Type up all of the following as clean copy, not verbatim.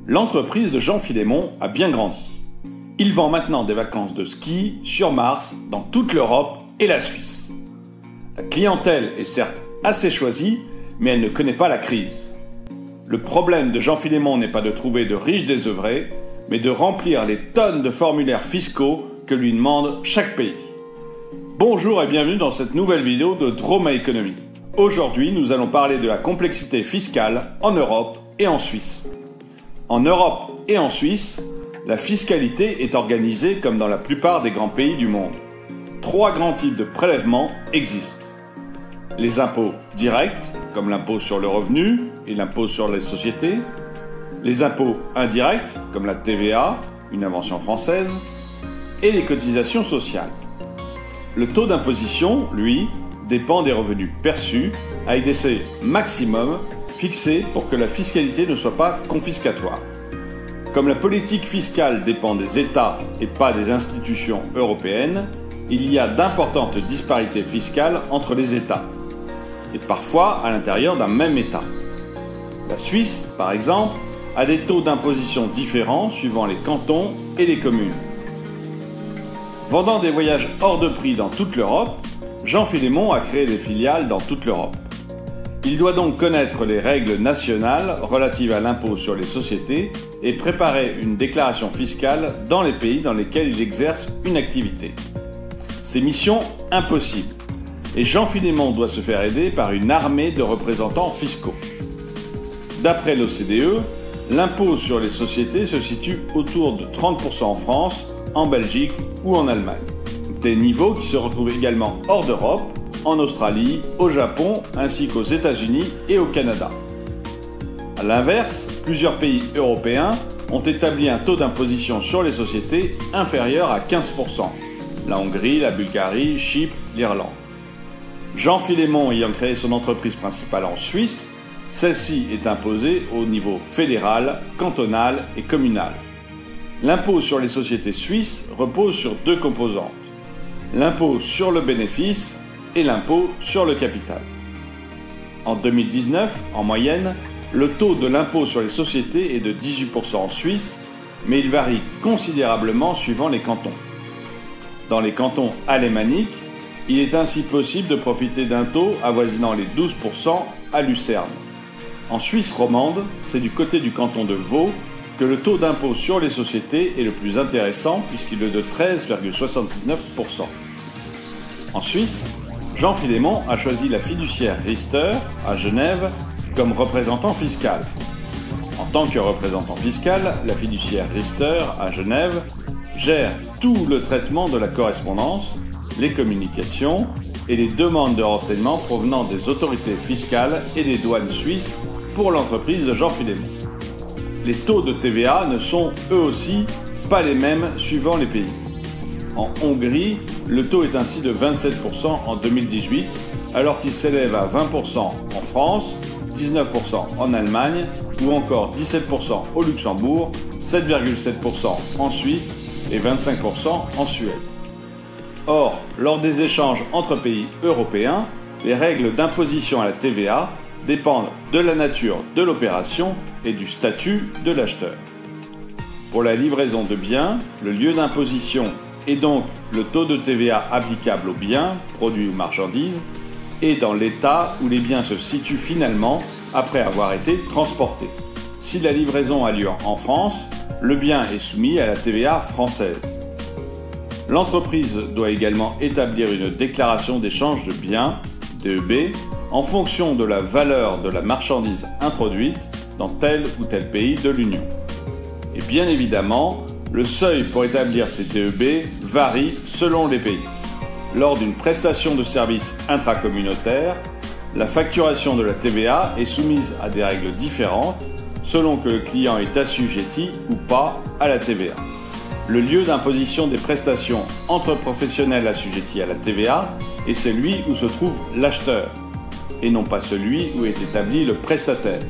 L'entreprise de Jean Philémon a bien grandi. Il vend maintenant des vacances de ski sur Mars dans toute l'Europe et la Suisse. La clientèle est certes assez choisie, mais elle ne connaît pas la crise. Le problème de Jean Philémon n'est pas de trouver de riches désœuvrés, mais de remplir les tonnes de formulaires fiscaux que lui demande chaque pays. Bonjour et bienvenue dans cette nouvelle vidéo de Drôme à Économie. Aujourd'hui, nous allons parler de la complexité fiscale en Europe et en Suisse. En Europe et en Suisse, la fiscalité est organisée comme dans la plupart des grands pays du monde. Trois grands types de prélèvements existent. Les impôts directs, comme l'impôt sur le revenu et l'impôt sur les sociétés. Les impôts indirects, comme la TVA, une invention française. Et les cotisations sociales. Le taux d'imposition, lui, dépend des revenus perçus, avec des seuils maximums fixés pour que la fiscalité ne soit pas confiscatoire. Comme la politique fiscale dépend des États et pas des institutions européennes, il y a d'importantes disparités fiscales entre les États, et parfois à l'intérieur d'un même État. La Suisse, par exemple, a des taux d'imposition différents suivant les cantons et les communes. Vendant des voyages hors de prix dans toute l'Europe, Jean Philémon a créé des filiales dans toute l'Europe. Il doit donc connaître les règles nationales relatives à l'impôt sur les sociétés et préparer une déclaration fiscale dans les pays dans lesquels il exerce une activité. C'est mission impossible, et Jean Philémon doit se faire aider par une armée de représentants fiscaux. D'après l'OCDE, l'impôt sur les sociétés se situe autour de 30% en France, en Belgique ou en Allemagne. Des niveaux qui se retrouvent également hors d'Europe, en Australie, au Japon, ainsi qu'aux États-Unis et au Canada. A l'inverse, plusieurs pays européens ont établi un taux d'imposition sur les sociétés inférieur à 15%. La Hongrie, la Bulgarie, Chypre, l'Irlande. Jean Philémon ayant créé son entreprise principale en Suisse, celle-ci est imposée au niveau fédéral, cantonal et communal. L'impôt sur les sociétés suisses repose sur deux composantes. L'impôt sur le bénéfice et l'impôt sur le capital. En 2019, en moyenne, le taux de l'impôt sur les sociétés est de 18% en Suisse, mais il varie considérablement suivant les cantons. Dans les cantons alémaniques, il est ainsi possible de profiter d'un taux avoisinant les 12% à Lucerne. En Suisse romande, c'est du côté du canton de Vaud que le taux d'impôt sur les sociétés est le plus intéressant puisqu'il est de 13,79%. En Suisse, Jean Philémon a choisi la fiduciaire Riester à Genève comme représentant fiscal. En tant que représentant fiscal, la fiduciaire Riester à Genève gère tout le traitement de la correspondance, les communications et les demandes de renseignements provenant des autorités fiscales et des douanes suisses pour l'entreprise de Jean Philémon. Les taux de TVA ne sont eux aussi pas les mêmes suivant les pays. En Hongrie, le taux est ainsi de 27% en 2018, alors qu'il s'élève à 20% en France, 19% en Allemagne ou encore 17% au Luxembourg, 7,7% en Suisse et 25% en Suède. Or, lors des échanges entre pays européens, les règles d'imposition à la TVA dépendent de la nature de l'opération et du statut de l'acheteur. Pour la livraison de biens, le lieu d'imposition et donc le taux de TVA applicable aux biens, produits ou marchandises, est dans l'état où les biens se situent finalement après avoir été transportés. Si la livraison a lieu en France, le bien est soumis à la TVA française. L'entreprise doit également établir une déclaration d'échange de biens, DEB, en fonction de la valeur de la marchandise introduite dans tel ou tel pays de l'Union. Et bien évidemment, le seuil pour établir ces DEB varie selon les pays. Lors d'une prestation de services intracommunautaires, la facturation de la TVA est soumise à des règles différentes selon que le client est assujetti ou pas à la TVA. Le lieu d'imposition des prestations entre professionnels assujettis à la TVA est celui où se trouve l'acheteur, et non pas celui où est établi le prestataire.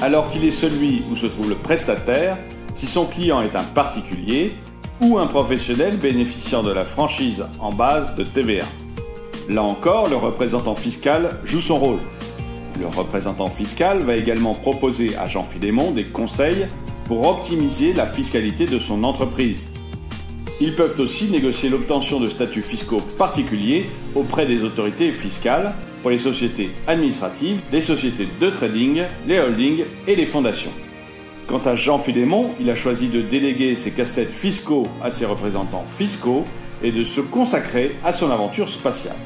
Alors qu'il est celui où se trouve le prestataire si son client est un particulier ou un professionnel bénéficiant de la franchise en base de TVA. Là encore, le représentant fiscal joue son rôle. Le représentant fiscal va également proposer à Jean Philémon des conseils pour optimiser la fiscalité de son entreprise. Ils peuvent aussi négocier l'obtention de statuts fiscaux particuliers auprès des autorités fiscales pour les sociétés administratives, les sociétés de trading, les holdings et les fondations. Quant à Jean Fédémon, il a choisi de déléguer ses casse-têtes fiscaux à ses représentants fiscaux et de se consacrer à son aventure spatiale.